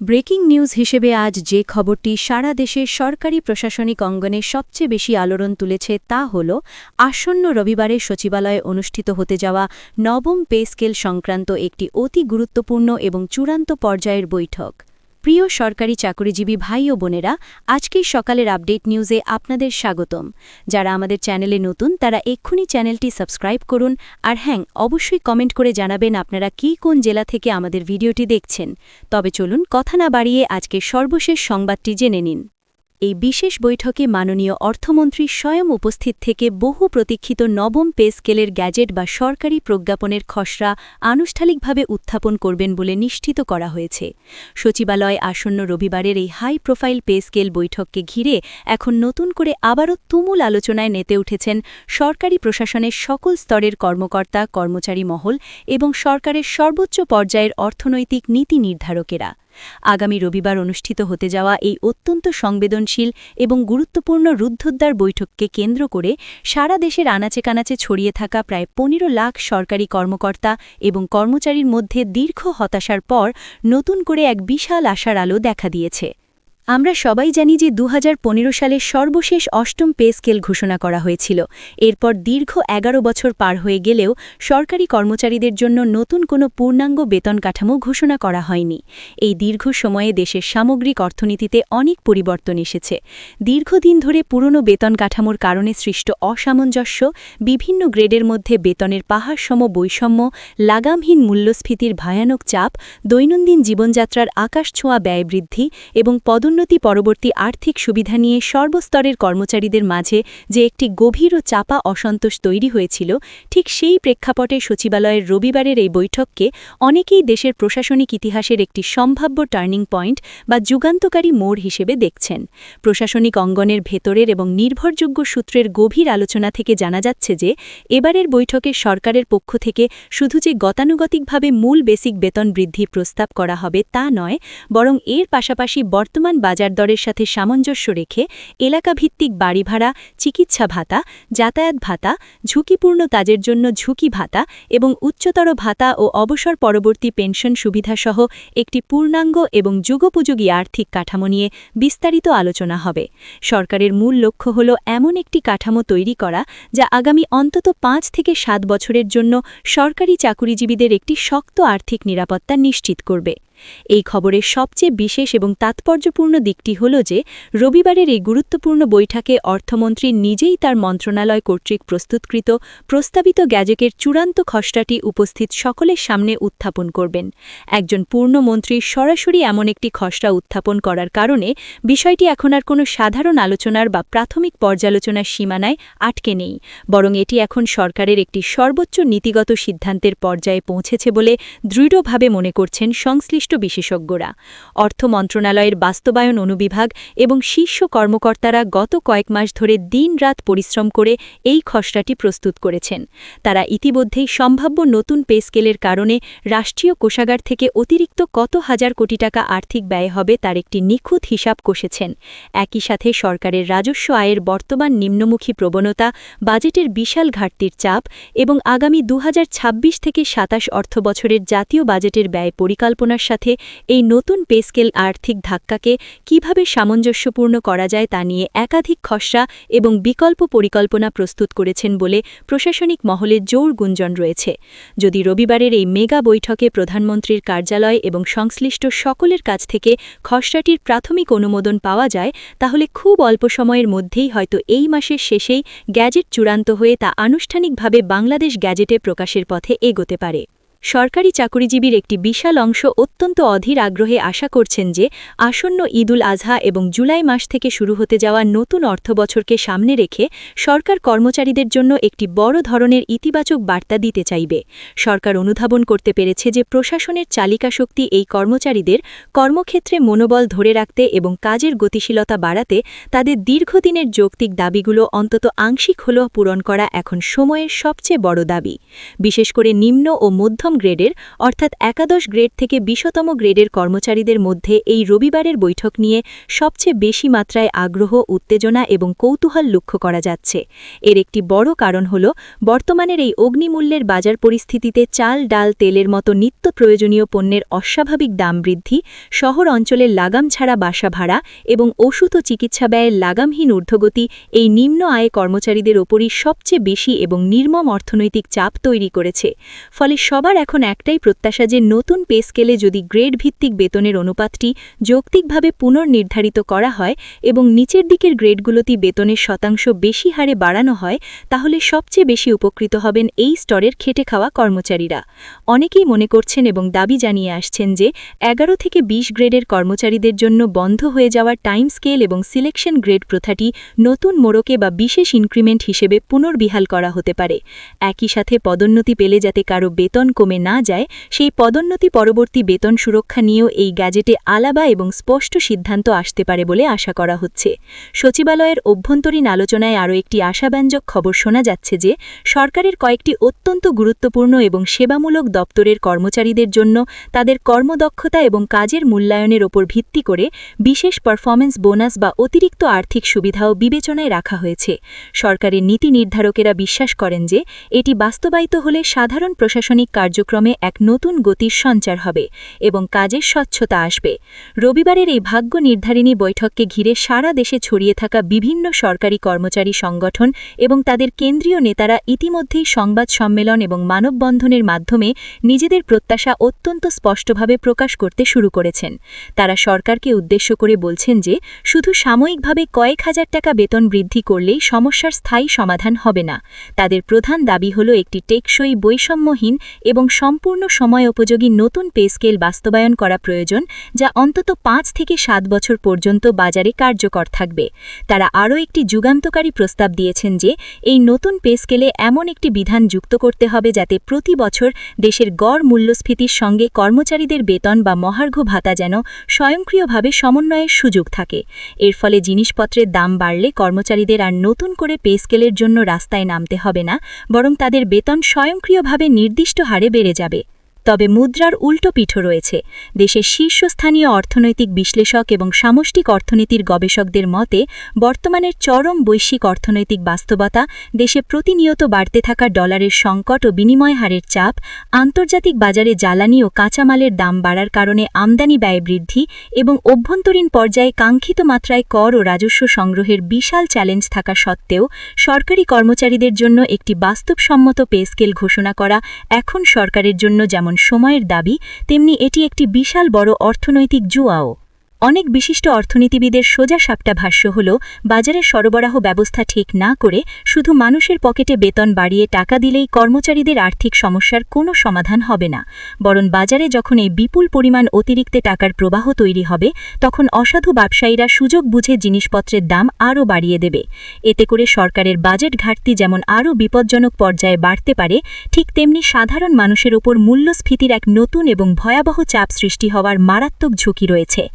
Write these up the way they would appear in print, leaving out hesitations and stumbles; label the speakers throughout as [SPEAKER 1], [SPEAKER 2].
[SPEAKER 1] Breaking news হিসেবে আজ যে খবরটি সারা দেশের সরকারি প্রশাসনিক অঙ্গনে সবচেয়ে বেশি আলোড়ন তুলেছে তা হল আসন্ন রবিবারে সচিবালয়ে অনুষ্ঠিত হতে যাওয়া নবম পে স্কেল সংক্রান্ত একটি অতি গুরুত্বপূর্ণ এবং চূড়ান্ত পর্যায়ের বৈঠক। প্রিয় সরকারি চাকরিজীবী ভাই ও বোনেরা, আজকের সকালের আপডেট নিউজে আপনাদের স্বাগতম। যারা আমাদের চ্যানেলে নতুন তারা এক্ষুনি চ্যানেলটি সাবস্ক্রাইব করুন, আর হ্যাঁ, অবশ্যই কমেন্ট করে জানাবেন আপনারা কোন জেলা থেকে আমাদের ভিডিওটি দেখছেন। তবে চলুন কথা না বাড়িয়ে আজকের সর্বশেষ সংবাদটি জেনে নিন। এই বিশেষ বৈঠকে মাননীয় অর্থমন্ত্রী স্বয়ং উপস্থিত থেকে বহু প্রতীক্ষিত নবম পে স্কেলের গ্যাজেট বা সরকারি প্রজ্ঞাপনের খসড়া আনুষ্ঠানিকভাবে উত্থাপন করবেন বলে নিশ্চিত করা হয়েছে। সচিবালয়ে আসন্ন রবিবারের এই হাই প্রোফাইল পে স্কেল বৈঠককে ঘিরে এখন নতুন করে আবারও তুমুল আলোচনায় নেতে উঠেছেন সরকারি প্রশাসনের সকল স্তরের কর্মকর্তা, কর্মচারী মহল এবং সরকারের সর্বোচ্চ পর্যায়ের অর্থনৈতিক নীতি নির্ধারকেরা। আগামী রবিবার অনুষ্ঠিত হতে যাওয়া এই অত্যন্ত সংবেদনশীল এবং গুরুত্বপূর্ণ রুদ্ধদ্বার বৈঠককে কেন্দ্র করে সারা দেশের আনাচে কানাচে ছড়িয়ে থাকা প্রায় ১৫ লাখ সরকারি কর্মকর্তা এবং কর্মচারীর মধ্যে দীর্ঘ হতাশার পর নতুন করে এক বিশাল আশার আলো দেখা দিয়েছে। আমরা সবাই জানি যে ২০১৫ সালের সর্বশেষ অষ্টম পে স্কেল ঘোষণা করা হয়েছিল। এরপর দীর্ঘ ১১ বছর পার হয়ে গেলেও সরকারি কর্মচারীদের জন্য নতুন কোনো পূর্ণাঙ্গ বেতন কাঠামো ঘোষণা করা হয়নি। এই দীর্ঘ সময়ে দেশের সামগ্রিক অর্থনীতিতে অনেক পরিবর্তন এসেছে। দীর্ঘদিন ধরে পুরনো বেতন কাঠামোর কারণে সৃষ্ট অসামঞ্জস্য, বিভিন্ন গ্রেডের মধ্যে বেতনের পাহাড়সম বৈষম্য, লাগামহীন মূল্যস্ফীতির ভয়ানক চাপ, দৈনন্দিন জীবনযাত্রার আকাশছোঁয়া ব্যয় বৃদ্ধি এবং পদোন্নতি পরবর্তী আর্থিক সুবিধা নিয়ে সর্বস্তরের কর্মচারীদের মাঝে যে একটি গভীর ও চাপা অসন্তোষ তৈরি হয়েছিল, ঠিক সেই প্রেক্ষাপটে সচিবালয়ের রবিবারের এই বৈঠককে অনেকেই দেশের প্রশাসনিক ইতিহাসের একটি সম্ভাব্য টার্নিং পয়েন্ট বা যুগান্তকারী মোড় হিসেবে দেখছেন। প্রশাসনিক অঙ্গনের ভেতরের এবং নির্ভরযোগ্য সূত্রের গভীর আলোচনা থেকে জানা যাচ্ছে যে এবারের বৈঠকে সরকারের পক্ষ থেকে শুধু যে গতানুগতিকভাবে মূল বেসিক বেতন বৃদ্ধির প্রস্তাব করা হবে তা নয়, বরং এর পাশাপাশি বর্তমান বাজার দরের সাথে সামঞ্জস্য রেখে এলাকাভিত্তিক বাড়ি ভাড়া, চিকিৎসা ভাতা, যাতায়াত ভাতা, ঝুঁকিপূর্ণ কাজের জন্য ঝুঁকি ভাতা এবং উচ্চতর ভাতা ও অবসর পরবর্তী পেনশন সুবিধাসহ একটি পূর্ণাঙ্গ এবং যুগোপযোগী আর্থিক কাঠামো নিয়ে বিস্তারিত আলোচনা হবে। সরকারের মূল লক্ষ্য হল এমন একটি কাঠামো তৈরি করা যা আগামী অন্তত ৫ থেকে ৭ বছরের জন্য সরকারি চাকুরিজীবীদের একটি শক্ত আর্থিক নিরাপত্তা নিশ্চিত করবে। এই খবরের সবচেয়ে বিশেষ এবং তাৎপর্যপূর্ণ দিকটি হল যে রবিবারের এই গুরুত্বপূর্ণ বৈঠকে অর্থমন্ত্রী নিজেই তার মন্ত্রণালয় কর্তৃক প্রস্তুতকৃত প্রস্তাবিত গ্যাজেটের চূড়ান্ত খসড়াটি উপস্থিত সকলের সামনে উত্থাপন করবেন। একজন পূর্ণমন্ত্রী সরাসরি এমন একটি খসড়া উত্থাপন করার কারণে বিষয়টি এখন আর কোনো সাধারণ আলোচনার বা প্রাথমিক পর্যালোচনার সীমানায় আটকে নেই, বরং এটি এখন সরকারের একটি সর্বোচ্চ নীতিগত সিদ্ধান্তের পর্যায়ে পৌঁছেছে বলে দৃঢ়ভাবে মনে করছেন সংশ্লিষ্ট বিশেষজ্ঞরা। অর্থ মন্ত্রণালয়ের বাস্তবায়ন অনুবিভাগ এবং শীর্ষ কর্মকর্তারা গত কয়েক মাস ধরে দিন-রাত পরিশ্রম করে এই খসড়াটি প্রস্তুত করেছেন। তারা ইতিমধ্যেই সম্ভাব্য নতুন পে স্কেলের কারণে রাষ্ট্রীয় কোষাগার থেকে অতিরিক্ত কত হাজার কোটি টাকা আর্থিক ব্যয় হবে তার একটি নিখুঁত হিসাব কষেছেন। একই সাথে সরকারের রাজস্ব আয়ের বর্তমান নিম্নমুখী প্রবণতা, বাজেটের বিশাল ঘাটতির চাপ এবং আগামী ২০২৬ থেকে ২৭ অর্থবছরের জাতীয় বাজেটের ব্যয় পরিকল্পনার সাথে এই নতুন পে স্কেল আর্থিক ধাক্কাকে কিভাবে সামঞ্জস্যপূর্ণ করা যায় তা নিয়ে একাধিক খসড়া এবং বিকল্প পরিকল্পনা প্রস্তুত করেছেন বলে প্রশাসনিক মহলে জোর গুঞ্জন রয়েছে। যদি রবিবারের এই মেগা বৈঠকে প্রধানমন্ত্রীর কার্যালয় এবং সংশ্লিষ্ট সকলের কাছ থেকে খসড়াটির প্রাথমিক অনুমোদন পাওয়া যায়, তাহলে খুব অল্প সময়ের মধ্যেই হয়তো এই মাসের শেষেই গ্যাজেট চূড়ান্ত হয়ে তা আনুষ্ঠানিকভাবে বাংলাদেশ গ্যাজেটে প্রকাশের পথে এগোতে পারে। সরকারি চাকুরিজীবীর একটি বিশাল অংশ অত্যন্ত অধীর আগ্রহে আশা করছেন যে আসন্ন ঈদুল আজহা এবং জুলাই মাস থেকে শুরু হতে যাওয়া নতুন অর্থবছরকে সামনে রেখে সরকার কর্মচারীদের জন্য একটি বড় ধরনের ইতিবাচক বার্তা দিতে চাইবে। সরকার অনুধাবন করতে পেরেছে যে প্রশাসনের চালিকাশক্তি এই কর্মচারীদের কর্মক্ষেত্রে মনোবল ধরে রাখতে এবং কাজের গতিশীলতা বাড়াতে তাদের দীর্ঘদিনের যৌক্তিক দাবিগুলো অন্তত আংশিক হলেও পূরণ করা এখন সময়ের সবচেয়ে বড় দাবি। বিশেষ করে নিম্ন ও মধ্যম প্রথম গ্রেডের অর্থাৎ একাদশ গ্রেড থেকে 20তম গ্রেডের কর্মচারীদের মধ্যে এই রবিবারের বৈঠক নিয়ে সবচেয়ে বেশি মাত্রায় আগ্রহ, উত্তেজনা এবং কৌতূহল লক্ষ্য করা যাচ্ছে। এর একটি বড় কারণ হল বর্তমানের এই অগ্নিমূল্যের বাজার পরিস্থিতিতে চাল, ডাল, তেলের মতো নিত্য প্রয়োজনীয় পণ্যের অস্বাভাবিক দাম বৃদ্ধি, শহর অঞ্চলের লাগাম ছাড়া বাসা ভাড়া এবং ওষুধ ও চিকিৎসা ব্যয়ের লাগামহীন ঊর্ধ্বগতি এই নিম্ন আয়ে কর্মচারীদের ওপরই সবচেয়ে বেশি এবং নির্মম অর্থনৈতিক চাপ তৈরি করেছে। ফলে সবার এখন একটাই প্রত্যাশা যে নতুন পে স্কেলে যদি গ্রেড ভিত্তিক বেতনের অনুপাতটি যৌক্তিকভাবে পুনর্নির্ধারিত করা হয় এবং নিচের দিকের গ্রেডগুলোতে বেতনের শতাংশ বেশি হারে বাড়ানো হয়, তাহলে সবচেয়ে বেশি উপকৃত হবেন এই স্তরের খেটে খাওয়া কর্মচারীরা। অনেকেই মনে করছেন এবং দাবি জানিয়ে আসছেন যে 11 থেকে 20 গ্রেডের কর্মচারীদের জন্য বন্ধ হয়ে যাওয়া টাইম স্কেল এবং সিলেকশন গ্রেড প্রথাটি নতুন মোড়কে বা বিশেষ ইনক্রিমেন্ট হিসেবে পুনর্বিহাল করা হতে পারে। একই সাথে পদোন্নতি পেলে যাতে কারো বেতন কমে না যায়, সেই পদোন্নতি পরবর্তী বেতন সুরক্ষা নিয়েও এই গ্যাজেটে আলাদা এবং স্পষ্ট সিদ্ধান্ত আসতে পারে বলে আশা করা হচ্ছে। সচিবালয়ের অভ্যন্তরীণ আলোচনায় আরও একটি আশাব্যঞ্জক খবর শোনা যাচ্ছে যে সরকারের কয়েকটি অত্যন্ত গুরুত্বপূর্ণ এবং সেবামূলক দপ্তরের কর্মচারীদের জন্য তাদের কর্মদক্ষতা এবং কাজের মূল্যায়নের ওপর ভিত্তি করে বিশেষ পারফরম্যান্স বোনাস বা অতিরিক্ত আর্থিক সুবিধাও বিবেচনায় রাখা হয়েছে। সরকারের নীতি নির্ধারকেরা বিশ্বাস করেন যে এটি বাস্তবায়িত হলে সাধারণ প্রশাসনিক কার্যক্রমে এক নতুন গতির সঞ্চার হবে এবং কাজের স্বচ্ছতা আসবে। রবিবারের এই ভাগ্য নির্ধারিণী বৈঠককে ঘিরে সারা দেশে ছড়িয়ে থাকা বিভিন্ন সরকারি কর্মচারী সংগঠন এবং তাদের কেন্দ্রীয় নেতারা ইতিমধ্যেই সংবাদ সম্মেলন এবং মানববন্ধনের মাধ্যমে নিজেদের প্রত্যাশা অত্যন্ত স্পষ্টভাবে প্রকাশ করতে শুরু করেছেন। তারা সরকারকে উদ্দেশ্য করে বলছেন যে শুধু সাময়িকভাবে কয়েক হাজার টাকা বেতন বৃদ্ধি করলেই সমস্যার স্থায়ী সমাধান হবে না। তাদের প্রধান দাবি হল একটি টেকসই, বৈষম্যহীন এবং সম্পূর্ণ সময়োপযোগী নতুন পে স্কেল বাস্তবায়ন করা প্রয়োজন, যা অন্তত 5 থেকে 7 বছর পর্যন্ত বাজারে কার্যকর থাকবে। তারা আরও একটি যুগান্তকারী প্রস্তাব দিয়েছেন যে এই নতুন পে স্কেলে এমন একটি বিধান যুক্ত করতে হবে যাতে প্রতি বছর দেশের গড় মূল্যস্ফীতির সঙ্গে কর্মচারীদের বেতন বা মহার্ঘ ভাতা যেন স্বয়ংক্রিয়ভাবে সমন্বয়ের সুযোগ থাকে। এর ফলে জিনিসপত্রের দাম বাড়লে কর্মচারীদের আর নতুন করে পে স্কেলের জন্য রাস্তায় নামতে হবে না, বরং তাদের বেতন স্বয়ংক্রিয়ভাবে নির্দিষ্ট হারে বেড়ে যাবে। তবে মুদ্রার উল্টো পিঠও রয়েছে। দেশের শীর্ষস্থানীয় অর্থনৈতিক বিশ্লেষক এবং সামষ্টিক অর্থনীতির গবেষকদের মতে বর্তমানের চরম বৈশ্বিক অর্থনৈতিক বাস্তবতা, দেশে প্রতিনিয়ত বাড়তে থাকা ডলারের সংকট ও বিনিময় হারের চাপ, আন্তর্জাতিক বাজারে জ্বালানি ও কাঁচামালের দাম বাড়ার কারণে আমদানি ব্যয় বৃদ্ধি এবং অভ্যন্তরীণ পর্যায়ে কাঙ্ক্ষিত মাত্রায় কর ও রাজস্ব সংগ্রহের বিশাল চ্যালেঞ্জ থাকা সত্ত্বেও সরকারি কর্মচারীদের জন্য একটি বাস্তবসম্মত পে স্কেল ঘোষণা করা এখন সরকারের জন্য যেমন সময়ের দাবি, তেমনি এটি একটি বিশাল বড় অর্থনৈতিক জুয়াও। অনেক বিশিষ্ট অর্থনীতিবিদের সোজা সাপটা ভাষ্য হল বাজারের সরবরাহ ব্যবস্থা ঠিক না করে শুধু মানুষের পকেটে বেতন বাড়িয়ে টাকা দিলেই কর্মচারীদের আর্থিক সমস্যার কোনো সমাধান হবে না, বরং বাজারে যখন এই বিপুল পরিমাণ অতিরিক্ত টাকার প্রবাহ তৈরি হবে তখন অসাধু ব্যবসায়ীরা সুযোগ বুঝে জিনিসপত্রের দাম আরও বাড়িয়ে দেবে। এতে করে সরকারের বাজেট ঘাটতি যেমন আরও বিপজ্জনক পর্যায়ে বাড়তে পারে, ঠিক তেমনি সাধারণ মানুষের ওপর মূল্যস্ফীতির এক নতুন এবং ভয়াবহ চাপ সৃষ্টি হওয়ার মারাত্মক ঝুঁকি রয়েছে,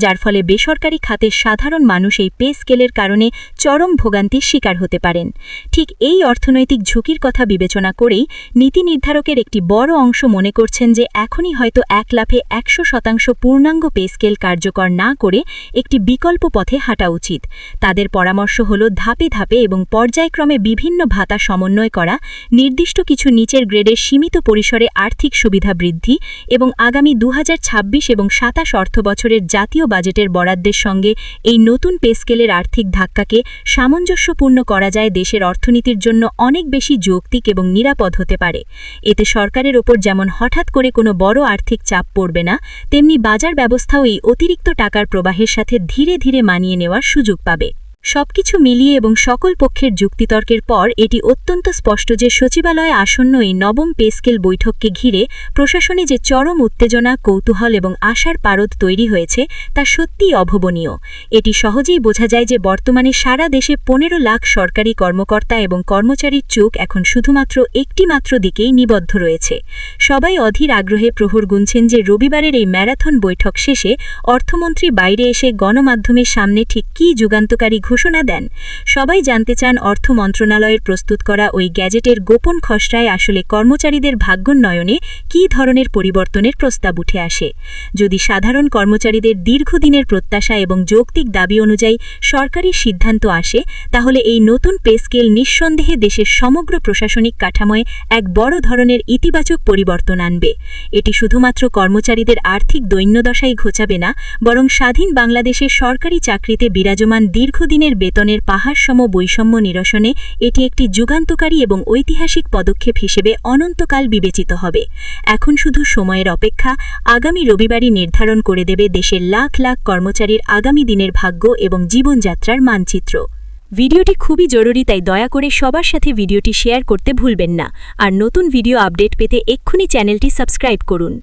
[SPEAKER 1] যার ফলে বেসরকারি খাতের সাধারণ মানুষ এই পে স্কেলের কারণে চরম ভোগান্তির শিকার হতে পারেন। ঠিক এই অর্থনৈতিক ঝুঁকির কথা বিবেচনা করেই নীতি নির্ধারকের একটি বড় অংশ মনে করছেন যে এখনই হয়তো এক লাফে 100% পূর্ণাঙ্গ পে স্কেল কার্যকর না করে একটি বিকল্প পথে হাঁটা উচিত। তাদের পরামর্শ হল ধাপে ধাপে এবং পর্যায়ক্রমে বিভিন্ন ভাতা সমন্বয় করা, নির্দিষ্ট কিছু নিচের গ্রেডের সীমিত পরিসরে আর্থিক সুবিধা বৃদ্ধি এবং আগামী 2026 এবং 27 অর্থবছরের জাতীয় বাজেটের বরাদ্দের সঙ্গে এই নতুন পে স্কেলের আর্থিক ধাক্কাকে সামঞ্জস্যপূর্ণ করা যায় দেশের অর্থনীতির জন্য অনেক বেশি যৌক্তিক এবং নিরাপদ হতে পারে। এতে সরকারের ওপর যেমন হঠাৎ করে কোনো বড় আর্থিক চাপ পড়বে না, তেমনি বাজার ব্যবস্থাও এই অতিরিক্ত টাকার প্রবাহের সাথে ধীরে ধীরে মানিয়ে নেওয়ার সুযোগ পাবে। সবকিছু মিলিয়ে এবং সকল পক্ষের যুক্তিতর্কের পর এটি অত্যন্ত স্পষ্ট যে সচিবালয়ে আসন্ন এই নবম পে স্কেল বৈঠককে ঘিরে প্রশাসনে যে চরম উত্তেজনা, কৌতূহল এবং আশার পারদ তৈরি হয়েছে তা সত্যিই অভাবনীয়। এটি সহজেই বোঝা যায় যে বর্তমানে সারা দেশে 15 লাখ সরকারি কর্মকর্তা এবং কর্মচারীর চোখ এখন শুধুমাত্র একটি মাত্র দিকেই নিবদ্ধ রয়েছে। সবাই অধীর আগ্রহে প্রহর গুনছেন যে রবিবারের এই ম্যারাথন বৈঠক শেষে অর্থমন্ত্রী বাইরে এসে গণমাধ্যমের সামনে ঠিক কী যুগান্তকারী ঘোষণা দেন। সবাই জানতে চান অর্থ মন্ত্রণালয়ের প্রস্তুত করা ওই গ্যাজেটের গোপন খসড়ায় আসলে কর্মচারীদের ভাগ্যোন্নয়নে কী ধরনের পরিবর্তনের প্রস্তাব উঠে আসে। যদি সাধারণ কর্মচারীদের দীর্ঘদিনের প্রত্যাশা এবং যৌক্তিক দাবি অনুযায়ী সরকারি সিদ্ধান্ত আসে, তাহলে এই নতুন পে স্কেল নিঃসন্দেহে দেশের সমগ্র প্রশাসনিক কাঠামোয় এক বড় ধরনের ইতিবাচক পরিবর্তন আনবে। এটি শুধুমাত্র কর্মচারীদের আর্থিক দৈন্যদশাই ঘোচাবে না, বরং স্বাধীন বাংলাদেশের সরকারি চাকরিতে বিরাজমান দীর্ঘদিনের বেতনের পাহাড়সম বৈষম্য নিরসনে এটি একটি যুগান্তকারী এবং ঐতিহাসিক পদক্ষেপ হিসেবে অনন্তকাল বিবেচিত হবে। এখন শুধু সময়ের অপেক্ষা, আগামী রবিবারই নির্ধারণ করে দেবে দেশের লাখ লাখ কর্মচারীর আগামী দিনের ভাগ্য এবং জীবনযাত্রার মানচিত্র। ভিডিওটি খুবই জরুরি, তাই দয়া করে সবার সাথে ভিডিওটি শেয়ার করতে ভুলবেন না। আর নতুন ভিডিও আপডেট পেতে এক্ষুনি চ্যানেলটি সাবস্ক্রাইব করুন।